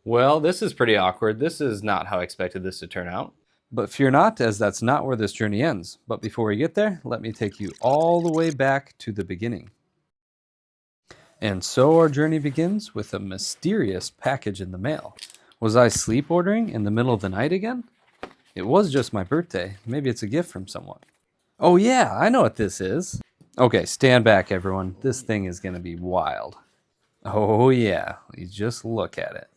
Well, this is pretty awkward. This is not how I expected this to turn out. But fear not, as that's not where this journey ends. But before we get there, let me take you all the way back to the beginning. And so our journey begins with a mysterious package in the mail. Was I sleep ordering in the middle of the night again? It was just my birthday. Maybe it's a gift from someone. Oh yeah, I know what this is. Okay, stand back everyone. This thing is gonna be wild. Oh yeah, you just look at it.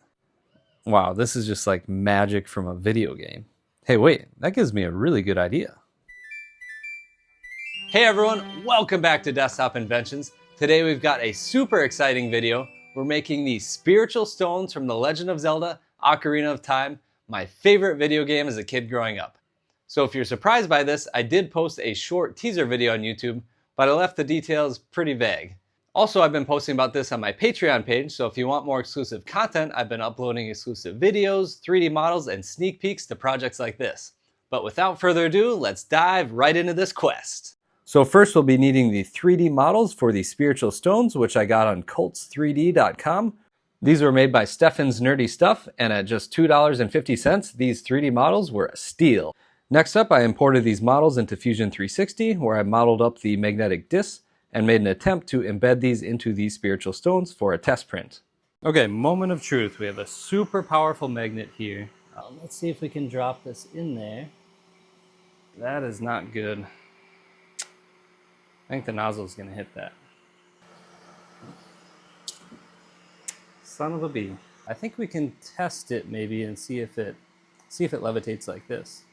Wow, this is just like magic from a video game. Hey wait, that gives me a really good idea. Hey everyone, welcome back to Desktop Inventions. Today we've got a super exciting video. We're making these spiritual stones from the Legend of Zelda, Ocarina of Time, my favorite video game as a kid growing up. So if you're surprised by this, I did post a short teaser video on YouTube, but I left the details pretty vague. Also, I've been posting about this on my Patreon page, so if you want more exclusive content, I've been uploading exclusive videos, 3D models, and sneak peeks to projects like this. But without further ado, let's dive right into this quest. So first we'll be needing the 3D models for the spiritual stones, which I got on cults3d.com. These were made by Stefan's Nerdy Stuff, and at just $2.50, these 3D models were a steal. Next up, I imported these models into Fusion 360, where I modeled up the magnetic discs and made an attempt to embed these into these spiritual stones for a test print. Okay, moment of truth. We have a super powerful magnet here. Let's see if we can drop this in there. That is not good. I think the nozzle is going to hit that. Son of a bee. I think we can test it maybe and see if it levitates like this.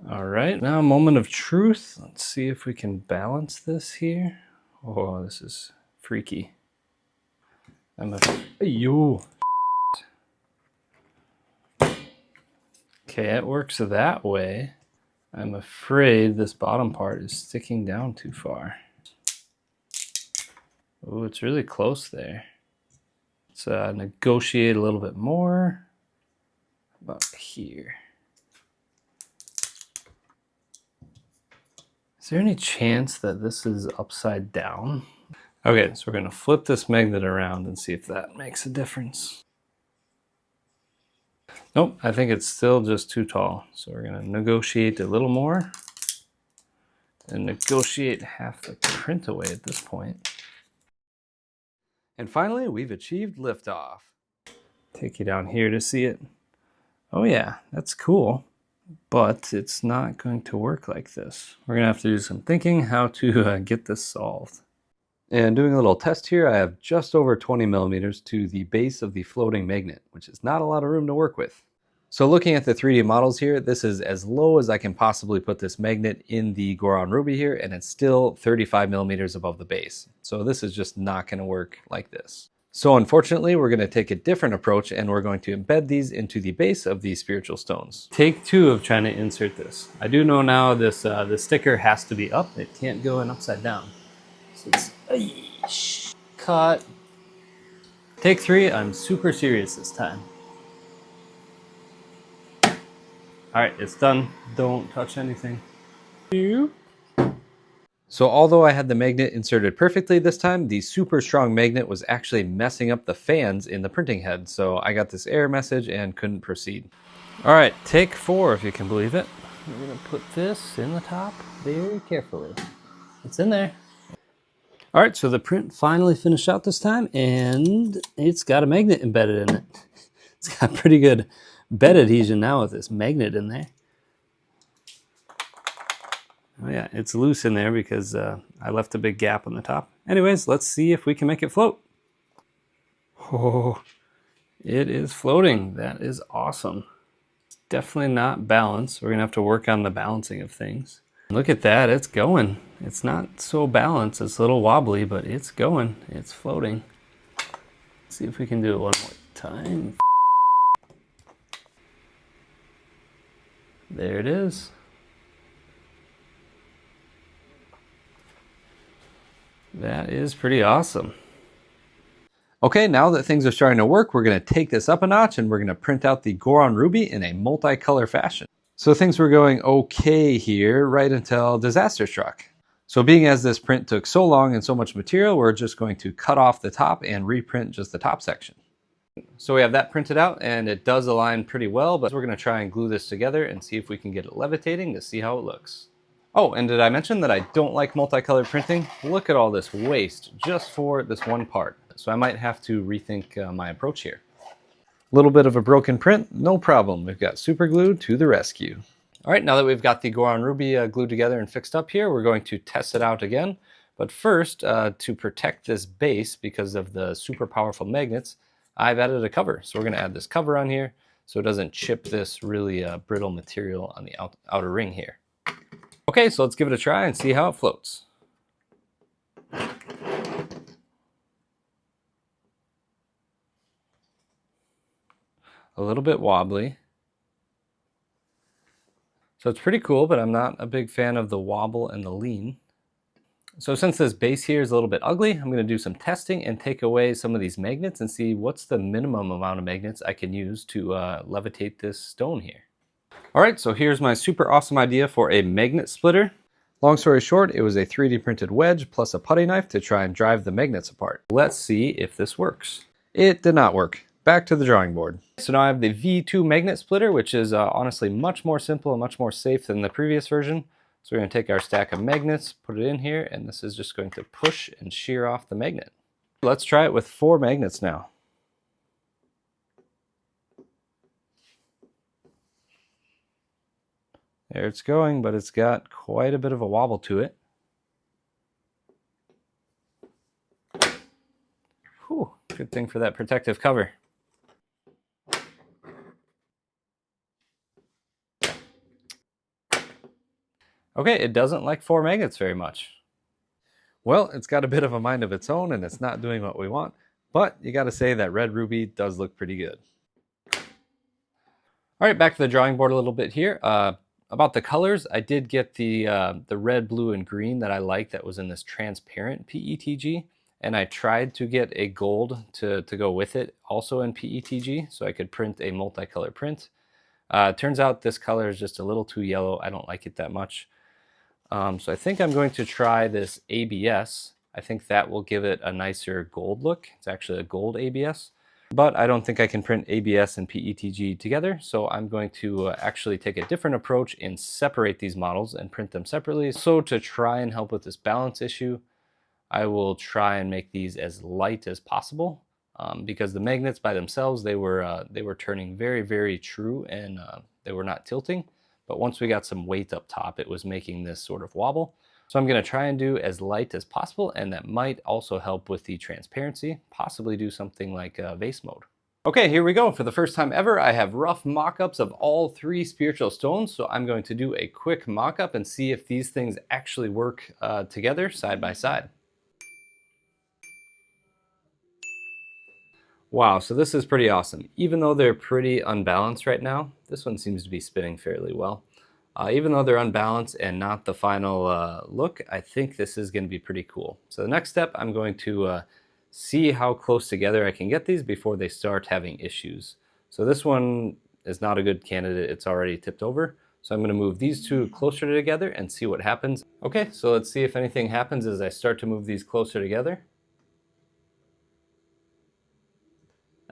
All right, now moment of truth. Let's see if we can balance this here. Oh, this is freaky. Okay, it works that way. I'm afraid this bottom part is sticking down too far. Oh, it's really close there. Let's negotiate a little bit more. About here. Is there any chance that this is upside down? Okay, so we're gonna flip this magnet around and see if that makes a difference. Nope, I think it's still just too tall. So we're gonna negotiate a little more and negotiate half the print away at this point. And finally, we've achieved liftoff. Take you down here to see it. Oh yeah, that's cool. But it's not going to work like this. We're gonna have to do some thinking how to get this solved. And doing a little test here, I have just over 20 millimeters to the base of the floating magnet, which is not a lot of room to work with. So looking at the 3D models here, this is as low as I can possibly put this magnet in the Goron Ruby here, and it's still 35 millimeters above the base. So this is just not gonna work like this. So unfortunately, we're going to take a different approach and we're going to embed these into the base of these spiritual stones. Take two of trying to insert this. I do know now this the sticker has to be up. It can't go in upside down. So it's cut. Take three. I'm super serious this time. All right, it's done. Don't touch anything. So although I had the magnet inserted perfectly this time, the super strong magnet was actually messing up the fans in the printing head. So I got this error message and couldn't proceed. All right, take 4 if you can believe it. We're gonna put this in the top very carefully. It's in there. All right, so the print finally finished out this time and it's got a magnet embedded in it. It's got pretty good bed adhesion now with this magnet in there. Oh yeah, it's loose in there because I left a big gap on the top. Anyways, let's see if we can make it float. Oh, it is floating. That is awesome. It's definitely not balanced. We're gonna have to work on the balancing of things. Look at that, it's going. It's not so balanced, it's a little wobbly, but it's going, it's floating. Let's see if we can do it one more time. There it is. That is pretty awesome. Okay, now that things are starting to work, we're going to take this up a notch and we're going to print out the Goron Ruby in a multicolor fashion. So things were going okay here right until disaster struck. So being as this print took so long and so much material, we're just going to cut off the top and reprint just the top section. So we have that printed out and it does align pretty well, but we're going to try and glue this together and see if we can get it levitating to see how it looks. Oh, and did I mention that I don't like multicolored printing? Look at all this waste just for this one part. So I might have to rethink my approach here. A little bit of a broken print, no problem. We've got super glue to the rescue. All right, now that we've got the Goron Ruby glued together and fixed up here, we're going to test it out again. But first, to protect this base because of the super powerful magnets, I've added a cover. So we're going to add this cover on here so it doesn't chip this really brittle material on the outer ring here. Okay, so let's give it a try and see how it floats. A little bit wobbly. So it's pretty cool, but I'm not a big fan of the wobble and the lean. So since this base here is a little bit ugly, I'm going to do some testing and take away some of these magnets and see what's the minimum amount of magnets I can use to levitate this stone here. All right, so here's my super awesome idea for a magnet splitter. Long story short, it was a 3D printed wedge plus a putty knife to try and drive the magnets apart. Let's see if this works. It did not work. Back to the drawing board. So now I have the V2 magnet splitter, which is honestly much more simple and much more safe than the previous version. So we're going to take our stack of magnets, put it in here, and this is just going to push and shear off the magnet. Let's try it with 4 magnets now. There it's going, but it's got quite a bit of a wobble to it. Whew, good thing for that protective cover. Okay, it doesn't like 4 magnets very much. Well, it's got a bit of a mind of its own and it's not doing what we want, but you gotta say that red ruby does look pretty good. All right, back to the drawing board a little bit here. About the colors, I did get the red, blue, and green that I liked that was in this transparent PETG, and I tried to get a gold to go with it, also in PETG, so I could print a multicolor print. Turns out this color is just a little too yellow. I don't like it that much. So I think I'm going to try this ABS. I think that will give it a nicer gold look. It's actually a gold ABS. But I don't think I can print ABS and PETG together, so I'm going to actually take a different approach and separate these models and print them separately. So to try and help with this balance issue, I will try and make these as light as possible, because the magnets by themselves, they were turning very, very true, and they were not tilting. But once we got some weight up top, it was making this sort of wobble. So I'm going to try and do as light as possible, and that might also help with the transparency, possibly do something like vase mode. Okay, here we go. For the first time ever, I have rough mock-ups of all 3 spiritual stones, so I'm going to do a quick mock-up and see if these things actually work together side by side. Wow, so this is pretty awesome. Even though they're pretty unbalanced right now, this one seems to be spinning fairly well. Even though they're unbalanced and not the final look, I think this is going to be pretty cool. So the next step, I'm going to see how close together I can get these before they start having issues. So this one is not a good candidate. It's already tipped over. So I'm going to move these 2 closer together and see what happens. Okay, so let's see if anything happens as I start to move these closer together.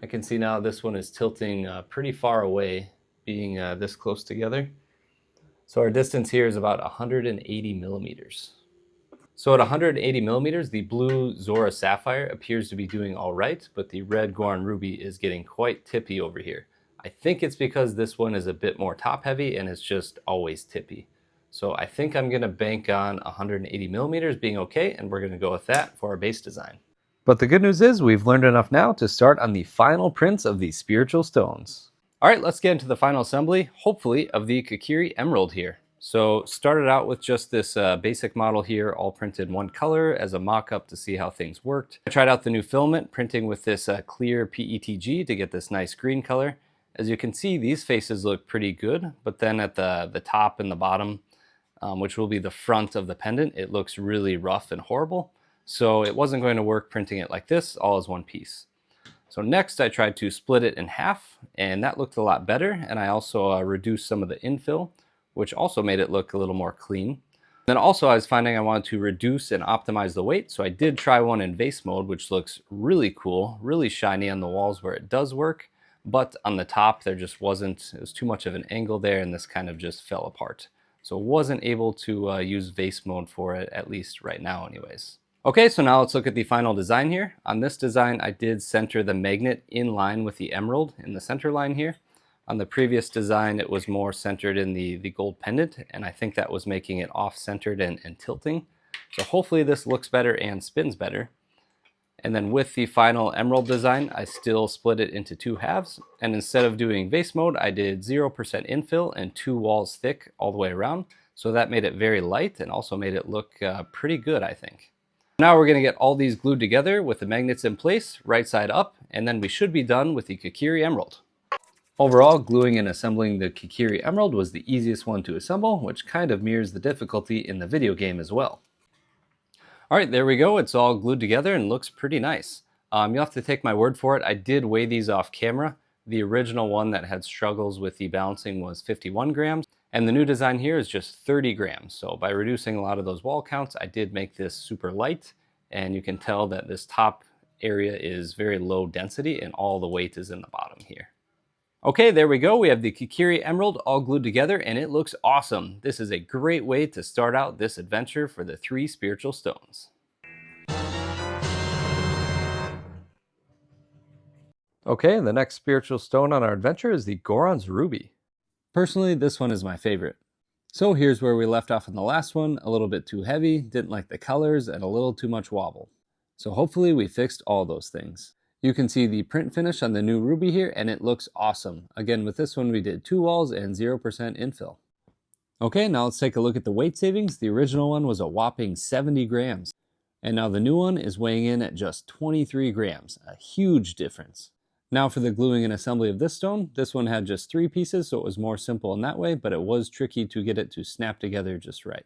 I can see now this one is tilting pretty far away, being this close together. So our distance here is about 180 millimeters. So at 180 millimeters, the blue Zora Sapphire appears to be doing all right, but the red Goron Ruby is getting quite tippy over here. I think it's because this one is a bit more top heavy and it's just always tippy. So I think I'm gonna bank on 180 millimeters being okay, and we're gonna go with that for our base design. But the good news is we've learned enough now to start on the final prints of these spiritual stones. All right, let's get into the final assembly, hopefully, of the Kokiri Emerald here. So started out with just this basic model here, all printed one color as a mock-up to see how things worked. I tried out the new filament, printing with this clear PETG to get this nice green color. As you can see, these faces look pretty good, but then at the top and the bottom, which will be the front of the pendant, it looks really rough and horrible. So it wasn't going to work printing it like this, all as one piece. So next I tried to split it in half, and that looked a lot better, and I also reduced some of the infill, which also made it look a little more clean. Then also I was finding I wanted to reduce and optimize the weight, so I did try one in vase mode, which looks really cool, really shiny on the walls where it does work, but on the top there just wasn't, it was too much of an angle there, and this kind of just fell apart. So wasn't able to use vase mode for it, at least right now anyways. Okay, so now let's look at the final design here. On this design, I did center the magnet in line with the emerald in the center line here. On the previous design, it was more centered in the gold pendant, and I think that was making it off-centered and tilting. So hopefully this looks better and spins better. And then with the final emerald design, I still split it into 2 halves. And instead of doing vase mode, I did 0% infill and 2 walls thick all the way around. So that made it very light and also made it look pretty good, I think. Now we're going to get all these glued together with the magnets in place, right side up, and then we should be done with the Kokiri Emerald. Overall, gluing and assembling the Kokiri Emerald was the easiest one to assemble, which kind of mirrors the difficulty in the video game as well. Alright, there we go. It's all glued together and looks pretty nice. You'll have to take my word for it. I did weigh these off camera. The original one that had struggles with the balancing was 51 grams, and the new design here is just 30 grams. So by reducing a lot of those wall counts, I did make this super light, and you can tell that this top area is very low density and all the weight is in the bottom here. Okay, there we go. We have the Kokiri Emerald all glued together and it looks awesome. This is a great way to start out this adventure for the 3 spiritual stones. Okay, the next spiritual stone on our adventure is the Goron Ruby. Personally, this one is my favorite. So here's where we left off in the last one, a little bit too heavy, didn't like the colors, and a little too much wobble. So hopefully we fixed all those things. You can see the print finish on the new ruby here, and it looks awesome. Again, with this one we did 2 walls and 0% infill. Okay, now let's take a look at the weight savings. The original one was a whopping 70 grams. And now the new one is weighing in at just 23 grams, a huge difference. Now for the gluing and assembly of this stone, this one had just 3 pieces, so it was more simple in that way, but it was tricky to get it to snap together just right.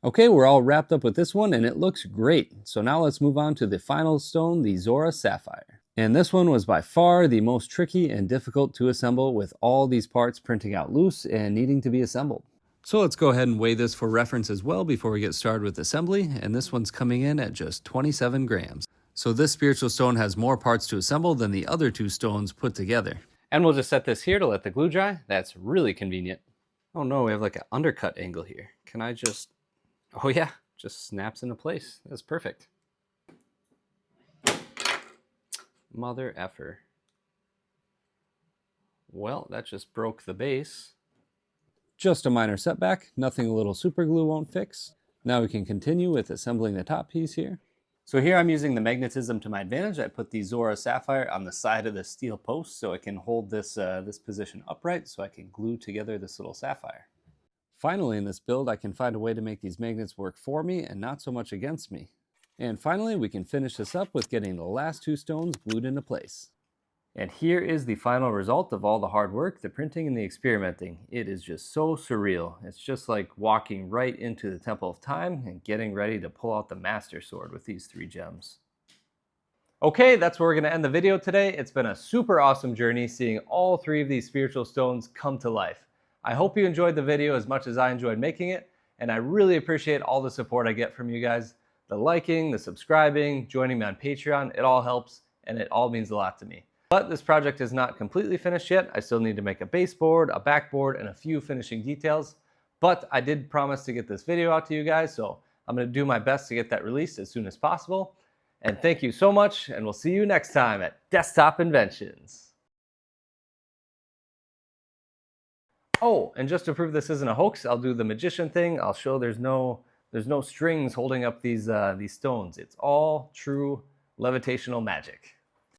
Okay, we're all wrapped up with this one and it looks great. So now let's move on to the final stone, the Zora Sapphire. And this one was by far the most tricky and difficult to assemble, with all these parts printing out loose and needing to be assembled. So let's go ahead and weigh this for reference as well before we get started with assembly, and this one's coming in at just 27 grams. So this spiritual stone has more parts to assemble than the other 2 stones put together. And we'll just set this here to let the glue dry. That's really convenient. Oh no, we have like an undercut angle here. Can I just... Oh yeah, just snaps into place. That's perfect. Mother effer. Well, that just broke the base. Just a minor setback, nothing a little super glue won't fix. Now we can continue with assembling the top piece here. So here I'm using the magnetism to my advantage. I put the Zora Sapphire on the side of the steel post so it can hold this, this position upright so I can glue together this little sapphire. Finally in this build I can find a way to make these magnets work for me and not so much against me. And finally, we can finish this up with getting the last 2 stones glued into place. And here is the final result of all the hard work, the printing and the experimenting. It is just so surreal. It's just like walking right into the Temple of Time and getting ready to pull out the Master Sword with these 3 gems. Okay, that's where we're going to end the video today. It's been a super awesome journey seeing all 3 of these spiritual stones come to life. I hope you enjoyed the video as much as I enjoyed making it, and I really appreciate all the support I get from you guys. The liking, the subscribing, joining me on Patreon, it all helps and it all means a lot to me. But this project is not completely finished yet. I still need to make a baseboard, a backboard, and a few finishing details. But I did promise to get this video out to you guys, so I'm going to do my best to get that released as soon as possible. And thank you so much, and we'll see you next time at Desktop Inventions. Oh, and just to prove this isn't a hoax, I'll do the magician thing. I'll show there's no strings holding up these stones. It's all true levitational magic.